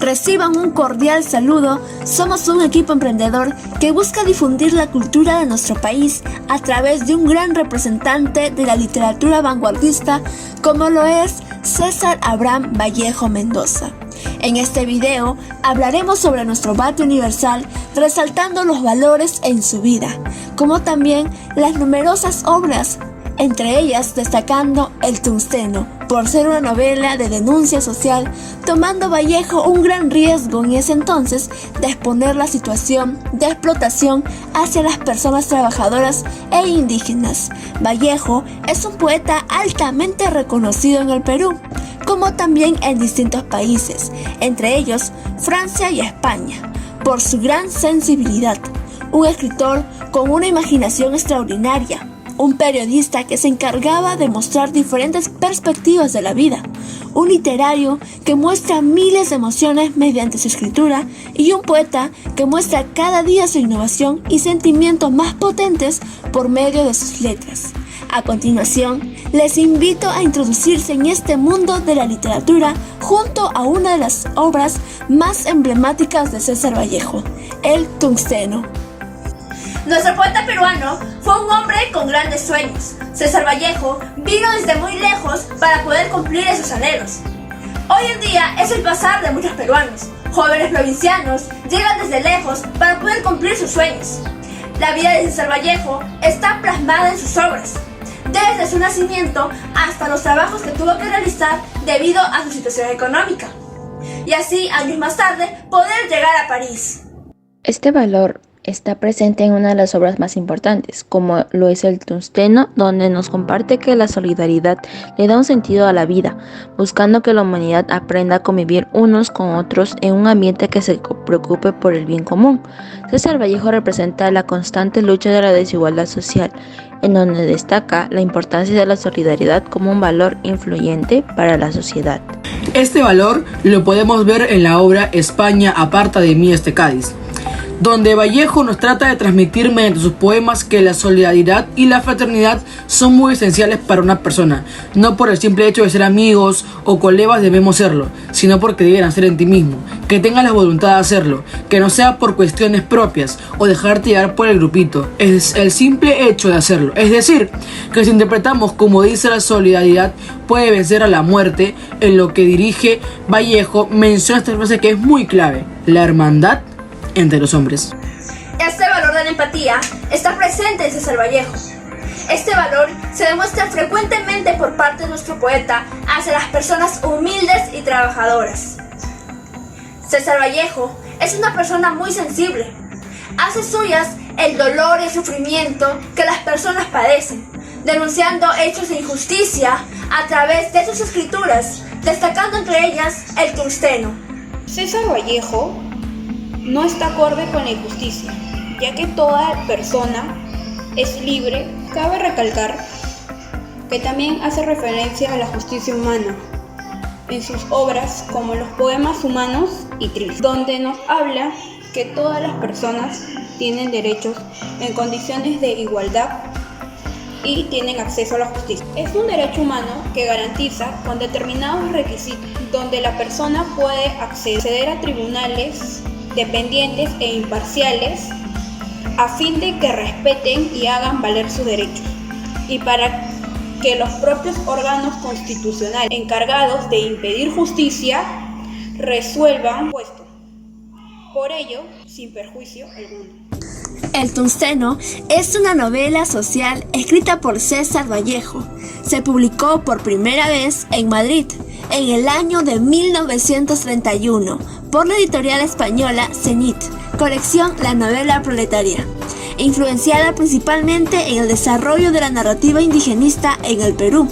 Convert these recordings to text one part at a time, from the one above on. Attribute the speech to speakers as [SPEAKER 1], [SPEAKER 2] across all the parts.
[SPEAKER 1] Reciban un cordial saludo. Somos un equipo emprendedor que busca difundir la cultura de nuestro país a través de un gran representante de la literatura vanguardista como lo es César Abraham Vallejo Mendoza. En este video hablaremos sobre nuestro Batlle universal, resaltando los valores en su vida, como también las numerosas obras, entre ellas destacando El Tungsteno, por ser una novela de denuncia social, tomando Vallejo un gran riesgo en ese entonces de exponer la situación de explotación hacia las personas trabajadoras e indígenas. Vallejo es un poeta altamente reconocido en el Perú, como también en distintos países, entre ellos Francia y España, por su gran sensibilidad. Un escritor con una imaginación extraordinaria, un periodista que se encargaba de mostrar diferentes perspectivas de la vida, un literario que muestra miles de emociones mediante su escritura y un poeta que muestra cada día su innovación y sentimientos más potentes por medio de sus letras. A continuación, les invito a introducirse en este mundo de la literatura junto a una de las obras más emblemáticas de César Vallejo, El Tungsteno.
[SPEAKER 2] Nuestro poeta peruano fue un hombre con grandes sueños. César Vallejo vino desde muy lejos para poder cumplir esos anhelos. Hoy en día es el pasar de muchos peruanos. Jóvenes provincianos llegan desde lejos para poder cumplir sus sueños. La vida de César Vallejo está plasmada en sus obras, desde su nacimiento hasta los trabajos que tuvo que realizar debido a su situación económica, y así, años más tarde, poder llegar a París.
[SPEAKER 3] Este valor está presente en una de las obras más importantes, como lo es El Tungsteno, donde nos comparte que la solidaridad le da un sentido a la vida, buscando que la humanidad aprenda a convivir unos con otros en un ambiente que se preocupe por el bien común. César Vallejo representa la constante lucha de la desigualdad social, en donde destaca la importancia de la solidaridad como un valor influyente para la sociedad.
[SPEAKER 4] Este valor lo podemos ver en la obra España aparta de mí este Cádiz, donde Vallejo nos trata de transmitir mediante sus poemas que la solidaridad y la fraternidad son muy esenciales para una persona, no por el simple hecho de ser amigos o colegas debemos serlo, sino porque deben ser en ti mismo, que tengas la voluntad de hacerlo, que no sea por cuestiones propias o dejarte llevar por el grupito, es el simple hecho de hacerlo. Es decir, que si interpretamos como dice la solidaridad puede vencer a la muerte, en lo que dirige Vallejo menciona esta frase que es muy clave: la hermandad entre los hombres.
[SPEAKER 2] Este valor de la empatía está presente en César Vallejo. Este valor se demuestra frecuentemente por parte de nuestro poeta hacia las personas humildes y trabajadoras. César Vallejo es una persona muy sensible. Hace suyas el dolor y el sufrimiento que las personas padecen, denunciando hechos de injusticia a través de sus escrituras, destacando entre ellas El Tungsteno.
[SPEAKER 5] César Vallejo no está acorde con la injusticia, ya que toda persona es libre. Cabe recalcar que también hace referencia a la justicia humana en sus obras como los poemas Humanos y Tristes, donde nos habla que todas las personas tienen derechos en condiciones de igualdad y tienen acceso a la justicia. Es un derecho humano que garantiza con determinados requisitos, donde la persona puede acceder a tribunales dependientes e imparciales a fin de que respeten y hagan valer sus derechos, y para que los propios órganos constitucionales encargados de impedir justicia resuelvan puesto, por ello sin perjuicio alguno.
[SPEAKER 1] El Tungsteno es una novela social escrita por César Vallejo. Se publicó por primera vez en Madrid en el año de 1931 por la editorial española Zenit, colección La Novela Proletaria, influenciada principalmente en el desarrollo de la narrativa indigenista en el Perú.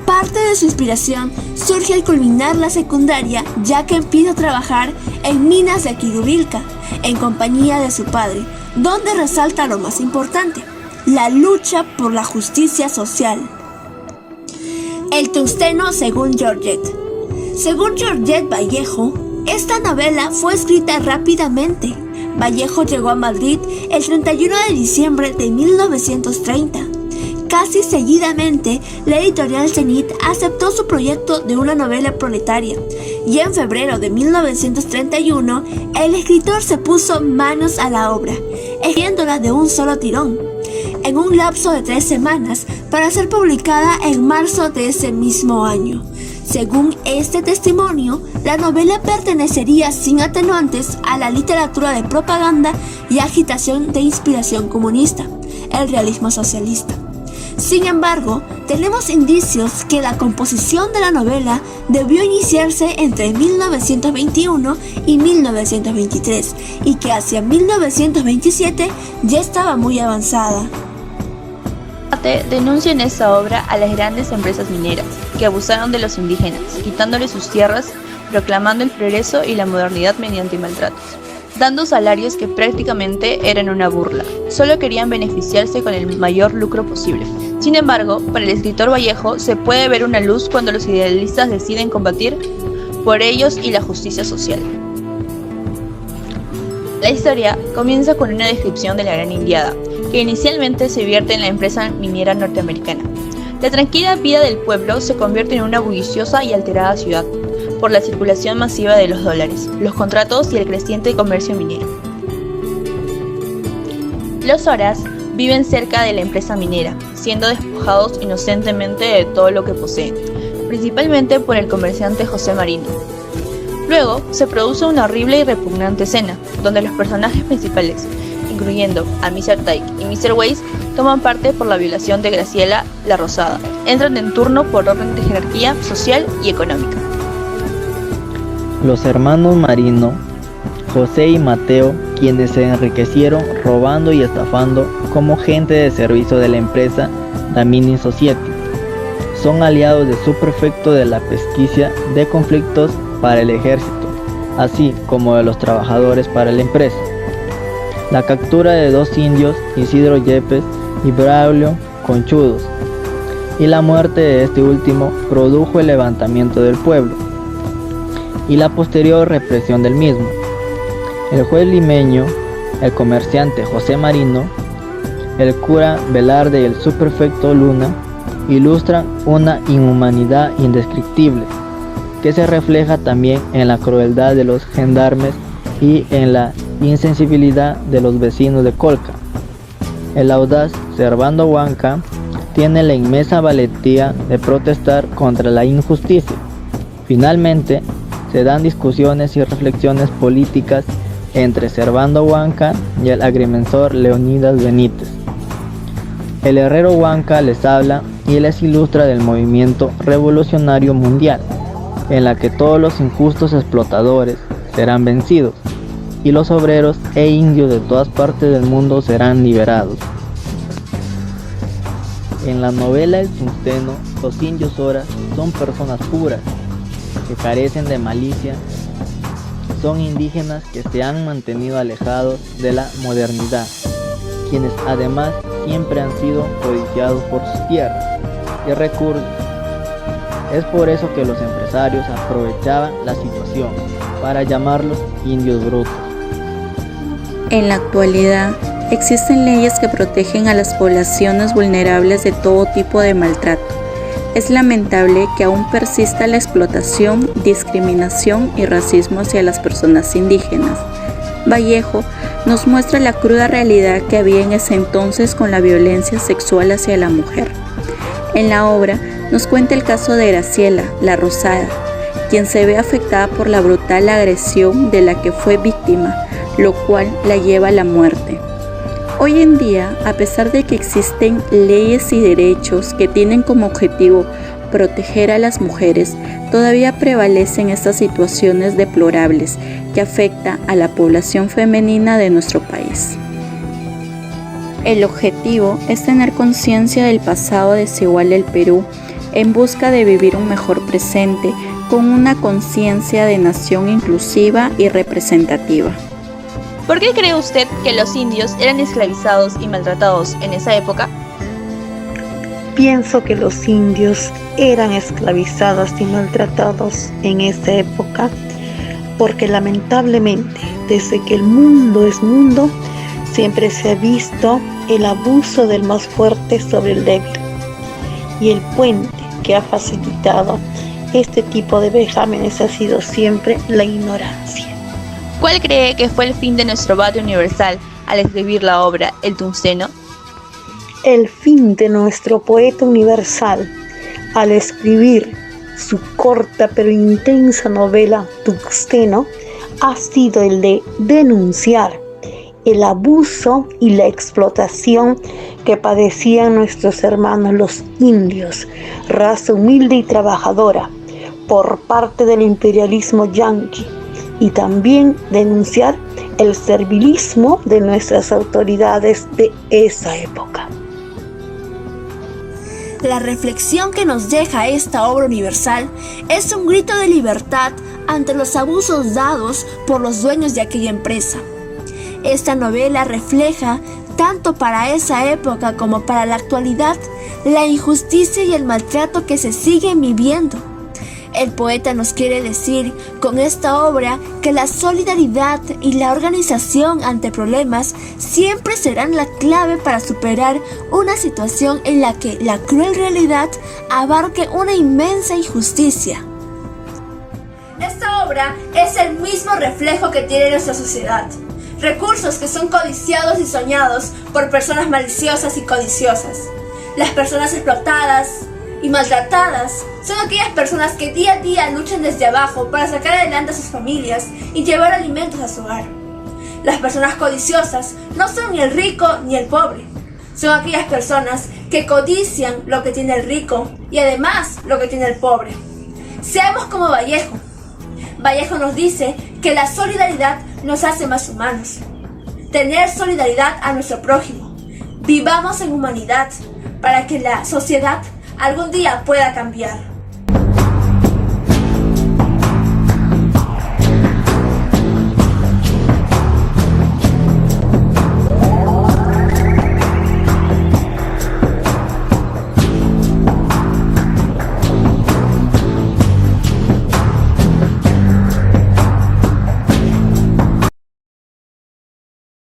[SPEAKER 1] Parte de su inspiración surge al culminar la secundaria, ya que empieza a trabajar en minas de Quirubilca, en compañía de su padre, donde resalta lo más importante: la lucha por la justicia social. El Tungsteno según Georgette. Según Georgette Vallejo, esta novela fue escrita rápidamente. Vallejo llegó a Madrid el 31 de diciembre de 1930. Casi seguidamente, la editorial Zenit aceptó su proyecto de una novela proletaria, y en febrero de 1931, el escritor se puso manos a la obra, escribiéndola de un solo tirón, en un lapso de 3 semanas, para ser publicada en marzo de ese mismo año. Según este testimonio, la novela pertenecería sin atenuantes a la literatura de propaganda y agitación de inspiración comunista, el realismo socialista. Sin embargo, tenemos indicios que la composición de la novela debió iniciarse entre 1921 y 1923 y que hacia 1927 ya estaba muy avanzada.
[SPEAKER 3] Denuncia en esta obra a las grandes empresas mineras que abusaron de los indígenas, quitándoles sus tierras, proclamando el progreso y la modernidad mediante maltratos, dando salarios que prácticamente eran una burla. Solo querían beneficiarse con el mayor lucro posible. Sin embargo, para el escritor Vallejo se puede ver una luz cuando los idealistas deciden combatir por ellos y la justicia social. La historia comienza con una descripción de la Gran Indiada, que inicialmente se vierte en la empresa minera norteamericana. La tranquila vida del pueblo se convierte en una bulliciosa y alterada ciudad, por la circulación masiva de los dólares, los contratos y el creciente comercio minero. Los Horas viven cerca de la empresa minera, siendo despojados inocentemente de todo lo que poseen, principalmente por el comerciante José Marino. Luego se produce una horrible y repugnante escena, donde los personajes principales, incluyendo a Mr. Tyke y Mr. Weiss, toman parte por la violación de Graciela la Rosada. Entran en turno por orden de jerarquía social y económica.
[SPEAKER 6] Los hermanos Marino, José y Mateo, quienes se enriquecieron robando y estafando como gente de servicio de la empresa Damini Society, son aliados del subprefecto de la pesquisa de conflictos para el ejército, así como de los trabajadores para la empresa. La captura de 2 indios, Isidro Yepes y Braulio Conchudos, y la muerte de este último produjo el levantamiento del pueblo y la posterior represión del mismo. El juez limeño, el comerciante José Marino, el cura Velarde y el subprefecto Luna ilustran una inhumanidad indescriptible que se refleja también en la crueldad de los gendarmes y en la insensibilidad de los vecinos de Colca. El audaz Servando Huanca tiene la inmensa valentía de protestar contra la injusticia. Finalmente, se dan discusiones y reflexiones políticas entre Servando Huanca y el agrimensor Leonidas Benítez. El herrero Huanca les habla y les ilustra del movimiento revolucionario mundial, en la que todos los injustos explotadores serán vencidos y los obreros e indios de todas partes del mundo serán liberados. En la novela El Tungsteno, los indios Horas son personas puras, que carecen de malicia, son indígenas que se han mantenido alejados de la modernidad, quienes además siempre han sido codiciados por sus tierras y recursos. Es por eso que los empresarios aprovechaban la situación para llamarlos indios brutos.
[SPEAKER 7] En la actualidad, existen leyes que protegen a las poblaciones vulnerables de todo tipo de maltrato. Es lamentable que aún persista la explotación, discriminación y racismo hacia las personas indígenas. Vallejo nos muestra la cruda realidad que había en ese entonces con la violencia sexual hacia la mujer. En la obra nos cuenta el caso de Graciela la Rosada, quien se ve afectada por la brutal agresión de la que fue víctima, lo cual la lleva a la muerte. Hoy en día, a pesar de que existen leyes y derechos que tienen como objetivo proteger a las mujeres, todavía prevalecen estas situaciones deplorables que afectan a la población femenina de nuestro país. El objetivo es tener conciencia del pasado desigual del Perú en busca de vivir un mejor presente con una conciencia de nación inclusiva y representativa.
[SPEAKER 3] ¿Por qué cree usted que los indios eran esclavizados y maltratados en esa época?
[SPEAKER 8] Pienso que los indios eran esclavizados y maltratados en esa época porque lamentablemente desde que el mundo es mundo siempre se ha visto el abuso del más fuerte sobre el débil. Y el puente que ha facilitado este tipo de vejámenes ha sido siempre la ignorancia.
[SPEAKER 3] ¿Cuál cree que fue el fin de nuestro padre universal al escribir la obra El Tungsteno?
[SPEAKER 8] El fin de nuestro poeta universal al escribir su corta pero intensa novela Tungsteno ha sido el de denunciar el abuso y la explotación que padecían nuestros hermanos los indios, raza humilde y trabajadora, por parte del imperialismo yanqui, y también denunciar el servilismo de nuestras autoridades de esa época.
[SPEAKER 1] La reflexión que nos deja esta obra universal es un grito de libertad ante los abusos dados por los dueños de aquella empresa. Esta novela refleja, tanto para esa época como para la actualidad, la injusticia y el maltrato que se siguen viviendo. El poeta nos quiere decir con esta obra que la solidaridad y la organización ante problemas siempre serán la clave para superar una situación en la que la cruel realidad abarque una inmensa injusticia.
[SPEAKER 2] Esta obra es el mismo reflejo que tiene nuestra sociedad. Recursos que son codiciados y soñados por personas maliciosas y codiciosas. Las personas explotadas y maltratadas son aquellas personas que día a día luchan desde abajo para sacar adelante a sus familias y llevar alimentos a su hogar. Las personas codiciosas no son ni el rico ni el pobre. Son aquellas personas que codician lo que tiene el rico y además lo que tiene el pobre. Seamos como Vallejo. Vallejo nos dice que la solidaridad nos hace más humanos. Tener solidaridad a nuestro prójimo. Vivamos en humanidad para que la sociedad algún día pueda cambiar.